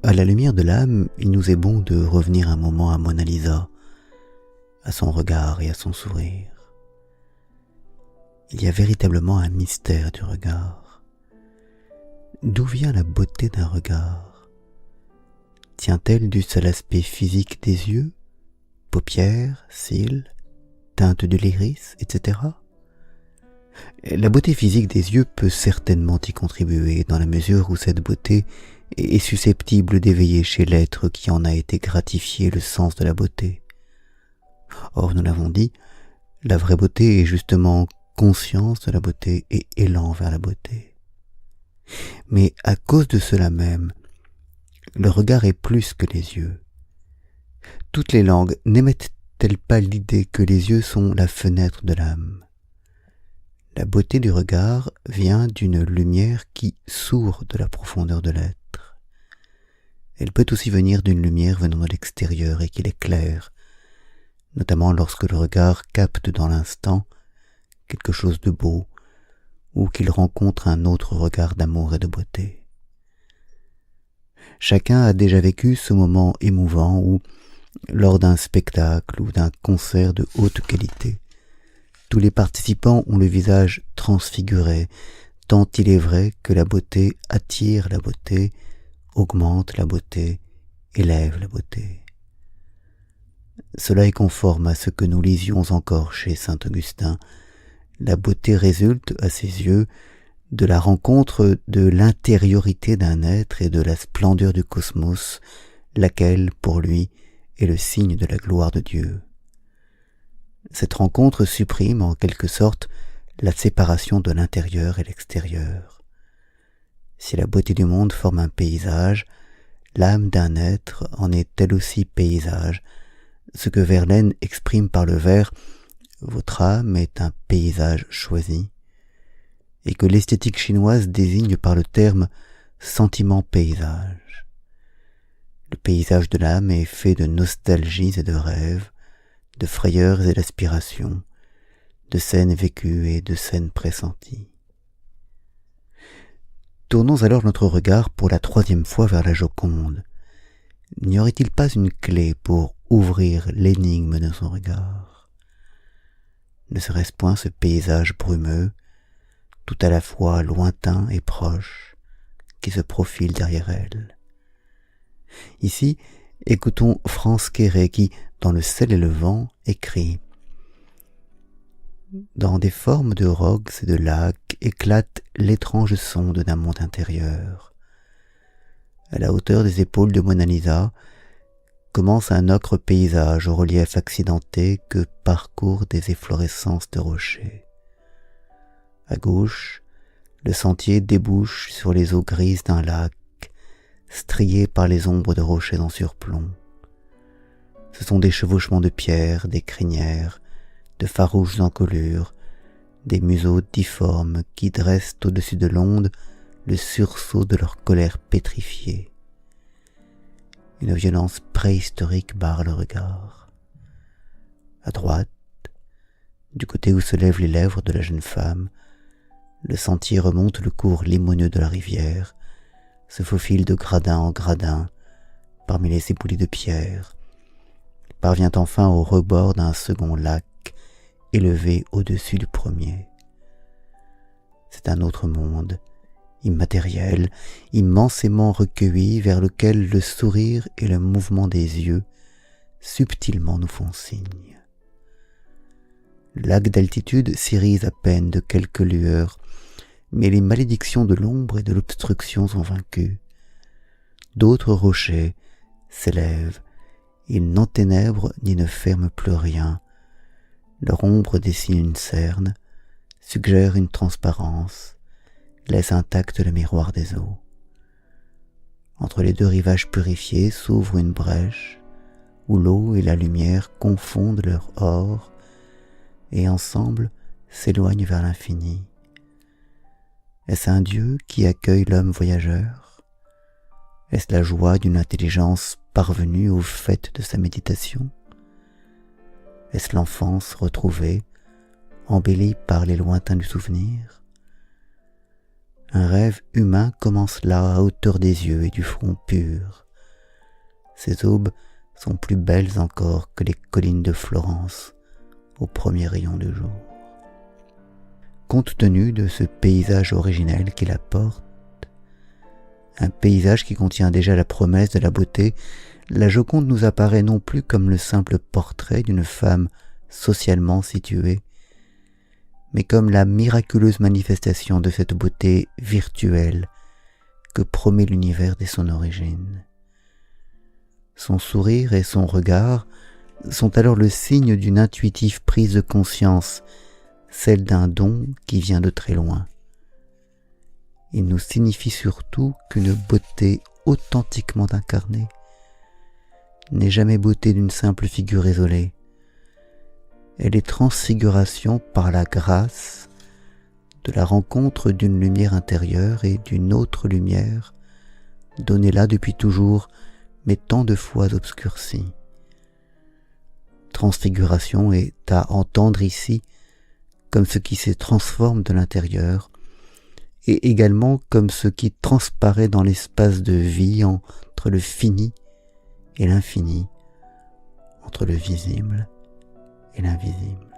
À la lumière de l'âme, il nous est bon de revenir un moment à Mona Lisa, à son regard et à son sourire. Il y a véritablement un mystère du regard. D'où vient la beauté d'un regard? Tient-elle du seul aspect physique des yeux, paupières, cils, teinte de l'iris, etc. La beauté physique des yeux peut certainement y contribuer, dans la mesure où cette beauté est susceptible d'éveiller chez l'être qui en a été gratifié le sens de la beauté. Or, nous l'avons dit, la vraie beauté est justement conscience de la beauté et élan vers la beauté. Mais à cause de cela même, le regard est plus que les yeux. Toutes les langues n'émettent-elles pas l'idée que les yeux sont la fenêtre de l'âme? La beauté du regard vient d'une lumière qui sourd de la profondeur de l'être. Elle peut aussi venir d'une lumière venant de l'extérieur et qui l'éclaire, notamment lorsque le regard capte dans l'instant quelque chose de beau ou qu'il rencontre un autre regard d'amour et de beauté. Chacun a déjà vécu ce moment émouvant où, lors d'un spectacle ou d'un concert de haute qualité, tous les participants ont le visage transfiguré, tant il est vrai que la beauté attire la beauté, augmente la beauté, élève la beauté. Cela est conforme à ce que nous lisions encore chez saint Augustin. La beauté résulte, à ses yeux, de la rencontre de l'intériorité d'un être et de la splendeur du cosmos, laquelle, pour lui, est le signe de la gloire de Dieu. Cette rencontre supprime, en quelque sorte, la séparation de l'intérieur et l'extérieur. Si la beauté du monde forme un paysage, l'âme d'un être en est elle aussi paysage, ce que Verlaine exprime par le vers « Votre âme est un paysage choisi », et que l'esthétique chinoise désigne par le terme « sentiment-paysage ». Le paysage de l'âme est fait de nostalgies et de rêves, de frayeurs et d'aspirations, de scènes vécues et de scènes pressenties. Tournons alors notre regard pour la troisième fois vers la Joconde. N'y aurait-il pas une clé pour ouvrir l'énigme de son regard? Ne serait-ce point ce paysage brumeux, tout à la fois lointain et proche, qui se profile derrière elle? Ici, écoutons France Quéré qui, dans Le sel et le vent, écrit « Dans des formes de rocs et de lacs éclate l'étrange sonde d'un monde intérieur. À la hauteur des épaules de Mona Lisa commence un ocre paysage au relief accidenté que parcourent des efflorescences de rochers. À gauche, le sentier débouche sur les eaux grises d'un lac, strié par les ombres de rochers en surplomb. Ce sont des chevauchements de pierres, des crinières, de farouches encolures, des museaux difformes qui dressent au-dessus de l'onde le sursaut de leur colère pétrifiée. Une violence préhistorique barre le regard. À droite, du côté où se lèvent les lèvres de la jeune femme, le sentier remonte le cours limoneux de la rivière, se faufile de gradin en gradin, parmi les éboulis de pierre, parvient enfin au rebord d'un second lac, élevé au-dessus du premier. C'est un autre monde, immatériel, immensément recueilli, vers lequel le sourire et le mouvement des yeux subtilement nous font signe. Le lac d'altitude s'irise à peine de quelques lueurs, mais les malédictions de l'ombre et de l'obstruction sont vaincues. D'autres rochers s'élèvent, ils n'enténèbrent ni ne ferment plus rien. Leur ombre dessine une cerne, suggère une transparence, laisse intact le miroir des eaux. Entre les deux rivages purifiés s'ouvre une brèche, où l'eau et la lumière confondent leur or, et ensemble s'éloignent vers l'infini. Est-ce un Dieu qui accueille l'homme voyageur? Est-ce la joie d'une intelligence parvenue au fait de sa méditation? Est-ce l'enfance retrouvée, embellie par les lointains du souvenir? Un rêve humain commence là à hauteur des yeux et du front pur. Ces aubes sont plus belles encore que les collines de Florence au premier rayon du jour. Compte tenu de ce paysage originel qui la porte, un paysage qui contient déjà la promesse de la beauté, la Joconde nous apparaît non plus comme le simple portrait d'une femme socialement située, mais comme la miraculeuse manifestation de cette beauté virtuelle que promet l'univers dès son origine. Son sourire et son regard sont alors le signe d'une intuitive prise de conscience, celle d'un don qui vient de très loin. Il nous signifie surtout qu'une beauté authentiquement incarnée n'est jamais beauté d'une simple figure isolée. Elle est transfiguration par la grâce de la rencontre d'une lumière intérieure et d'une autre lumière, donnée là depuis toujours, mais tant de fois obscurcie. Transfiguration est à entendre ici comme ce qui se transforme de l'intérieur, et également comme ce qui transparaît dans l'espace de vie entre le fini et l'infini, entre le visible et l'invisible.